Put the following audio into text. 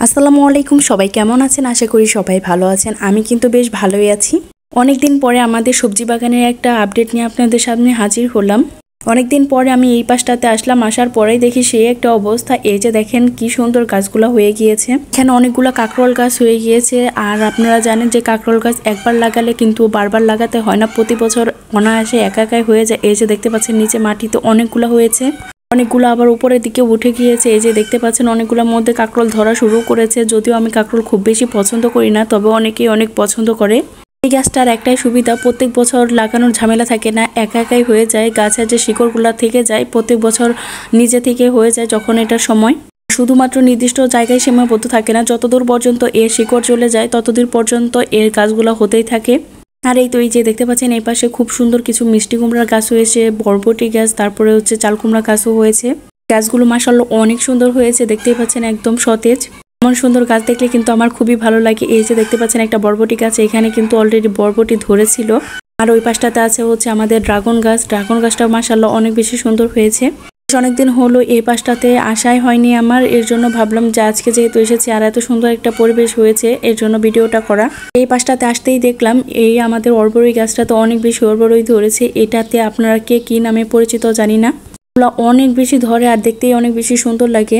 আসসালামু আলাইকুম, সবাই কেমন আছেন? আশা করি সবাই ভালো আছেন। আমি কিন্তু বেশ ভালোই আছি। অনেকদিন পরে আমাদের সবজি বাগানের একটা আপডেট নিয়ে আপনাদের সামনে হাজির হলাম। অনেকদিন পরে আমি এই পাশটাতে আসলাম, আসার পরেই দেখি সেই একটা অবস্থা। এই যে দেখেন কি সুন্দর গাছগুলো হয়ে গিয়েছে। এখানে অনেকগুলো কাঁকরোল গাছ হয়ে গিয়েছে। আর আপনারা জানেন যে কাঁকরোল গাছ একবার লাগালে কিন্তু বারবার লাগাতে হয় না, প্রতি বছর অনায়াসে একাই হয়ে যায়। এই যে দেখতে পাচ্ছেন নিচে মাটিতে অনেকগুলো হয়েছে, অনেকগুলো আবার উপরের দিকে উঠে গিয়েছে। এই যে দেখতে পাচ্ছেন অনেকগুলোর মধ্যে কাঁকরোল ধরা শুরু করেছে। যদিও আমি কাঁকরোল খুব বেশি পছন্দ করি না, তবে অনেকেই অনেক পছন্দ করে। এই গাছটার একটাই সুবিধা, প্রত্যেক বছর লাগানোর ঝামেলা থাকে না, একাই হয়ে যায়। গাছের যে শিকড়গুলো থেকে যায় প্রত্যেক বছর নিজে থেকে হয়ে যায় যখন এটার সময়। শুধুমাত্র নির্দিষ্ট জায়গায় সীমাবদ্ধ থাকে না, যতদূর পর্যন্ত এর শিকড় চলে যায় ততদূর পর্যন্ত এর গাছগুলো হতেই থাকে। আর এই তো এই যে দেখতে পাচ্ছেন এই পাশে খুব সুন্দর কিছু মিষ্টি কুমড়ার গাছ হয়েছে, বরবটি গাছ, তারপরে হচ্ছে চাল কুমড়া গাছও হয়েছে। গাছগুলো মাশাআল্লাহ অনেক সুন্দর হয়েছে, দেখতেই পাচ্ছেন একদম সতেজ। এমন সুন্দর গাছ দেখলে কিন্তু আমার খুবই ভালো লাগে। এই যে দেখতে পাচ্ছেন একটা বরবটি গাছ, এখানে কিন্তু অলরেডি বরবটি ধরেছিল। আর ওই পাশটাতে আছে হচ্ছে আমাদের ড্রাগন গাছ। ড্রাগন গাছটা মাশাআল্লাহ অনেক বেশি সুন্দর হয়েছে। অনেকদিন হলো এই পাশটাতে আসাই হয়নি আমার, এর জন্য ভাবলাম যে আজকে যেহেতু এসেছি আর এত সুন্দর একটা পরিবেশ হয়েছে এর জন্য ভিডিওটা করা। এই পাশটাতে আসতেই দেখলাম এই আমাদের অর্বরই গাছটা তো অনেক বেশি অর্বরই ধরেছে। এটাতে আপনারা কে কি নামে পরিচিত জানি না, অনেক বেশি ধরে আর দেখতেই অনেক বেশি সুন্দর লাগে।